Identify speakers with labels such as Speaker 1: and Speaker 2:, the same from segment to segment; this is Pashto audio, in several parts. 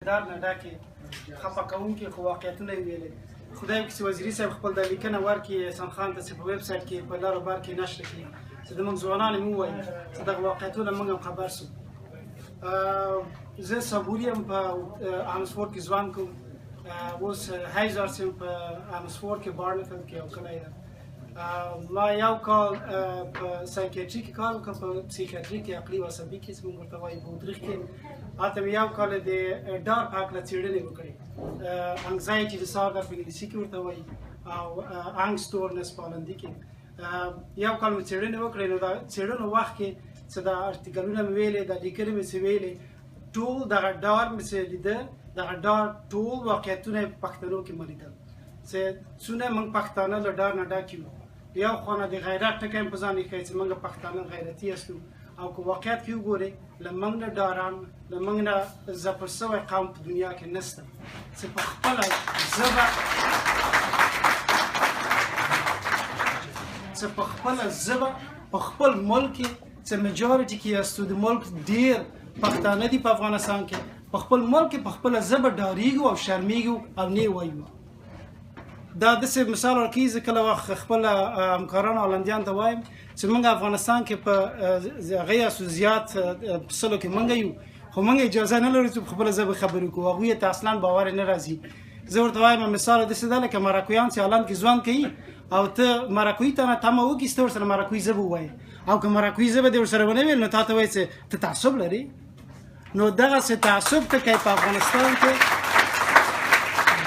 Speaker 1: دار نه ډکې خفه کوونکي خو واقعیتونه یې ویلي. خدای وکړي چې وزیري صاحب خپل دا لیکنه ورکړي احسان خان ته چې په ویب سایټ کې په لار و بار کې نشر کړي چې زموږ ځوانان یې ووایي چې دغه واقعیتونه موږ هم خبر شو. زه صبوري یم په آمسفورډ کې ژوند کوم. اوس هایزارس یم په آمسفورډ کې بارنفیلډ کې یو کلی ده. ما یو کال په سایکیاټري کې کار وکړم، په پسیکیاټري کې عقلي او عصبي کې چې موږ ورته وایو په ودریخ کې. هلته مې یو کال د ډار په هکله څېړنې وکړې، انګزایټي ډسارډر په انګلیسي کې ورته وایي او انګسټورنس په هالندي کې. یو کال مې څېړنې وکړې. نو د څېړنو وخت کې چې دا ارتیکلونه مې ویلې، دا لیکنې مې څه ویلې، ټول دغه ډار مې څه لیده، دغه ډار ټول واقعیتونه یې په پښتنو کې مې لیدل چې څونه موږ پښتانه له ډار نه ډک یو. یو خو نه د غیرت ټکی هم په ځان ایښی چې موږ پښتانه غیرتي یاستو، او که واقعیت کې وګورئ له موږ نه ډاران، له موږ نه ځپل شوی قوم په دنیا کې نشته چې په خپله ژبه په خپل ملک کې چې میجارټي کې یاستو، د ملک ډېر پښتانه دي په افغانستان کې، په خپل ملک کې په خپله ژبه ډارېږو او شرمېږو او نه یې وایو. دا داسې مثال ورکوي. زه کله وخت خپل همکارانو هالندیانو ته وایم چې موږ افغانستان کې په هغې یاستو زیات په سلو کې موږ یو، خو موږ اجازه نه لرو چې په خپله ژبه خبرې وکړو. هغوی ته اصلا باور نه راځي. زه ورته وایم مثال داسې ده لکه مراکویان چې هالند کې ژوند کوي او ته مراکوي ته تمه وکړي چې ته ورسره مراکوي ژبه ووایې، او که مراکوي ژبه دې ورسره ونه ویل نو تا ته وایي چې ته تعصب لرې. نو دغسې تعصب ټکی په افغانستان کې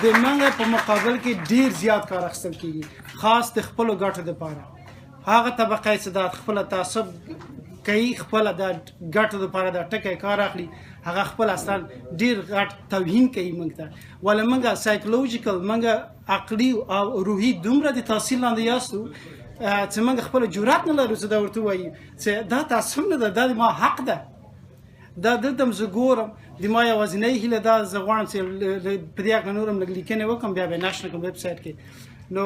Speaker 1: د موږ په مقابل کې ډیر زیات کار اخیستل کېږي، خاص د خپلو ګټو دپاره. هغه طبقه چې دا خپله تعصب کوي، خپله د ګټو دپاره دا ټکی کار اخلي، هغه خپل اصلا ډیر غټ توهین کوي موږ ته. ولې موږ سایکولوژیکل، موږ عقلي او روحي دومره د تاثیر لاندې یاستو چې موږ خپله جرأت نه لرو چې دا ورته ووایو چې دا تعصب نه ده، دا د ما حق ده. دا دلته هم زه ګورم، د ما یوازینۍ هیله دا زه غواړم چې په دې هکله نور هم لږ لیکنې وکړم، بیا به یې نشر کړم ویب سایټ کې. نو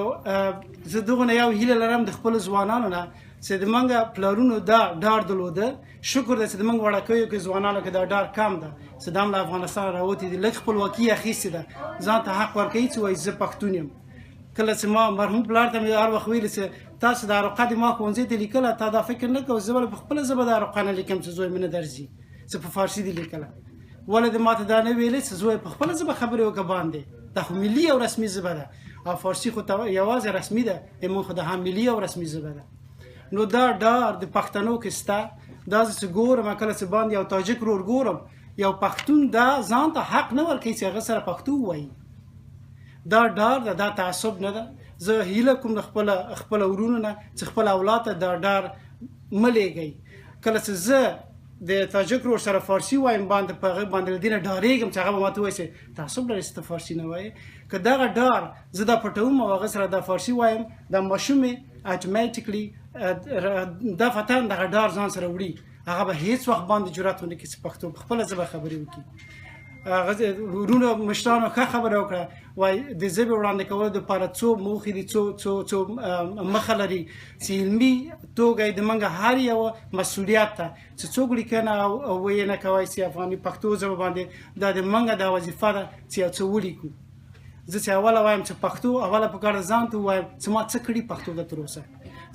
Speaker 1: زه دغونه یو هیله لرم د خپلو ځوانانو نه چې د موږ پلارونو دا ډار درلوده. شکر دی چې د موږ وړکیو کې ځوانانو کې دا ډار کم ده چې دا هم له افغانستان راوتي دي، لږ خپلواکي یې اخیستې ده، ځان ته حق ورکوي چې وایي زه پښتون یم. کله چې ما مرحوم پلار ته مې هر وخت ویلي چې تاسو دا رقعه د ما ښوونځي ته لیکله، تا دا فکر نه کوه زه به په خپله ژبه دا رقعه نه لیکم چې زوی مې نه درځي، چې په فارسي دې لیکله. ولې د ماته دا نه ویلې چې زوی په خپله ژبه خبرې وکړه باندې، دا خو ملي او رسمي ژبه ده، او فارسي خو یوازې رسمي ده، زموږ خو د هم ملي او رسمي ژبه ده. نو دا ډار د پښتنو کې شته. دا چې ګورم کله چې باندې یو تاجک ورور ګورم، یو پښتون دا ځان ته حق نه ورکوي چې هغه سره پښتو ووایي. دا ډار ده، دا تعصب نه ده. زه هیله کوم د خپله ورونو نه چې خپل اولاد ته دا ډار مه لیږئ. کله چې زه د تاجک ورور سره فارسي وایم باندې په هغه باندې له دې نه ډارېږم چې هغه به ماته وایي چې تعصب لرې چې ته فارسي نه وایې. که دغه ډار زه دا پټوم او هغه سره دا فارسي وایم، دا ماشوم مې اټومیټیکلي دفتن دغه ډار ځان سره وړي، هغه به هېڅ وخت باندې جرأت ونه کړي چې پښتو په خپله ژبه خبرې وکړي. ورونو مشرانو ښه خبره وکړه، وایي د ژبې وړاندې کولو دپاره څو موخې دي، څو مخه لري چې علمي توګه د موږ هر یو مسؤلیت ده چې څوک لیکنه او ویې نه کوی چې افغاني پښتو ژبه باندې دا د موږ دا وظیفه ده چې یو څه ولیکو. زه چې اوله وایم چې پښتو اوله پکار ده ځان ته ووایم چې ما څه کړي پښتو ته تر اوسه.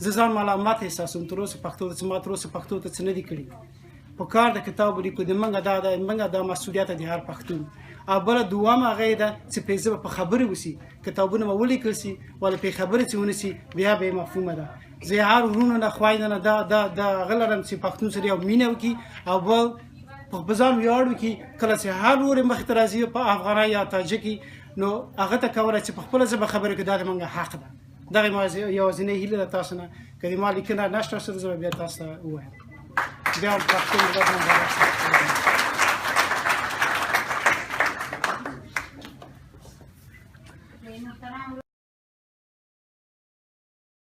Speaker 1: زه ځان ملامت احساسوم تر اوسه پښتو ته چې ما تر اوسه پښتو ته څه نه دي کړي. په کار د کتاب ولیکو، د موږ دا مسؤلیت دی هر پښتون. او بله دوامه هغه یې ده چې پرې ژبه په خبرې وسي، کتابونه به ولیکل سي، ولې پرې خبرې چې ونه سي بیا به یې مفهومه ده. زه هر ورونو نه خویندو نه دا هغه لرم چې پښتون سره یو مینه وکړي او بل په ځان ویاړ وکړي. کله چې هر ورور یې مخې ته راځي په افغاني یا تاجکي، نو هغه ته کولی چې په خپله ژبه خبرې وکړي، دا د موږ حق ده. دغه یوازینۍ هیله ده تاسو نه. که د ما لیکنه نشته شوه زه به بیا تاسو ته ووایم. بیا هم پښتو